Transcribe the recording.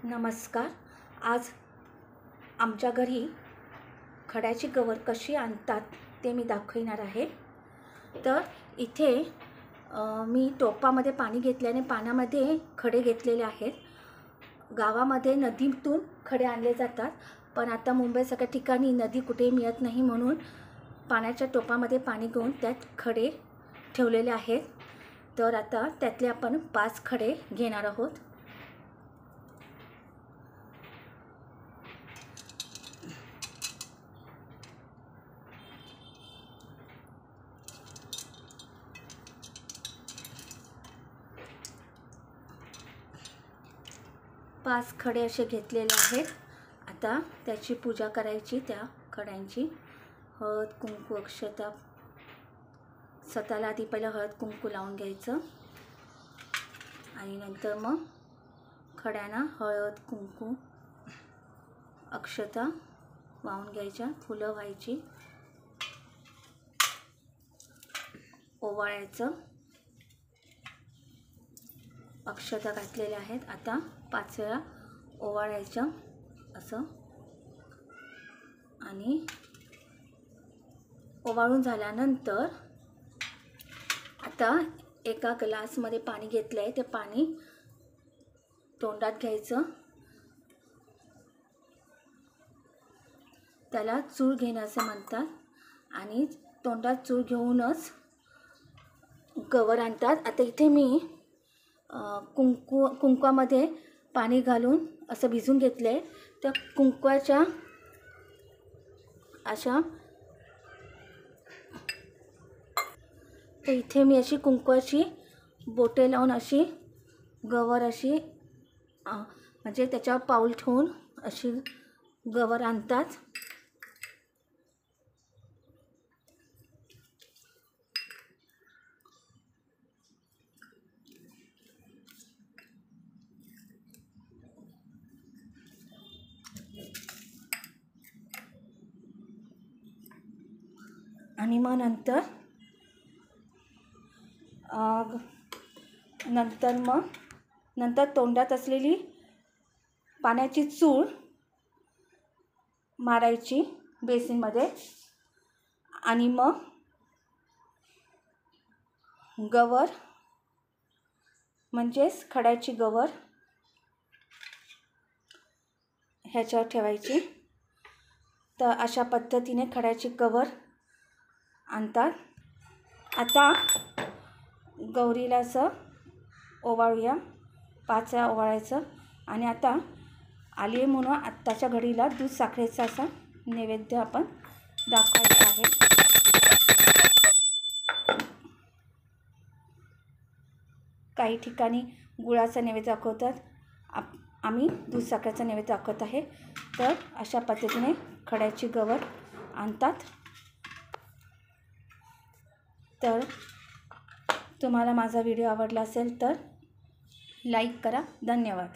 नमस्कार. आज आमच्या घरी खड्याची गवर कशी आणतात ते मी दाखवणार आहे. तर इथे मी टोपामध्ये पाणी घेतल्याने पाण्यामध्ये खडे घेतलेले आहेत. गावामध्ये नदीतून खडे आणले जातात, पण आता मुंबईसारख्या ठिकाणी नदी कुठे मिळत नाही, म्हणून पाण्याच्या टोपामध्ये पाणी घेऊन त्यात खडे ठेवलेले आहेत. तर आता त्यातले आपण 5 खडे घेणार आहोत. पाच खडे असे घेतलेले आहेत. आता त्याची पूजा करायची. त्या खड्यांची हळद कुंकू अक्षता, स्वतःला आधी पहिलं हळद कुंकू लावून घ्यायचं आणि नंतर मग खड्यांना हळद कुंकू अक्षता वाहून घ्यायच्या, फुलं व्हायची, ओवाळायचं. अक्षता घातलेल्या आहेत. आता 5 वेळा ओवाळायचं असं. आणि ओवाळून झाल्यानंतर आता एका ग्लासमध्ये पाणी घेतलं आहे. ते पाणी तोंडात घ्यायचं. त्याला चूळ घेणं असं म्हणतात. आणि तोंडात चूळ घेऊनच गवर आणतात. आता इथे मी कुंकवामध्ये पाणी घालून असं भिजून घेतलं आहे. त्या कुंकवाच्या अशा, तर इथे मी अशी कुंकवाची बोटे लावून अशी गवर अशी म्हणजे त्याच्यावर पाऊल ठेवून अशी गवर आणतात. आणि मग नंतर तोंडात असलेली पाण्याची चूळ मारायची बेसिनमध्ये. आणि मग गवर म्हणजेच खड्याची गवर ह्याच्यावर ठेवायची. तर अशा पद्धतीने खड्याची गवर आणतात. आता गौरीला असं ओवाळूया. 5 वेळा ओवाळायचं. आणि आता आली आहे म्हणून आत्ताच्या घडीला दूध साखरेचा असा नैवेद्य आपण दाखवायचा आहे. काही ठिकाणी गुळाचा नैवेद्य दाखवतात, आम्ही दूध साखरेचा नैवेद्य दाखवत आहे. तर अशा पद्धतीने खड्याची गवर आणतात. तर तुम्हाला माझा व्हिडिओ आवडला असेल तर लाईक करा. धन्यवाद.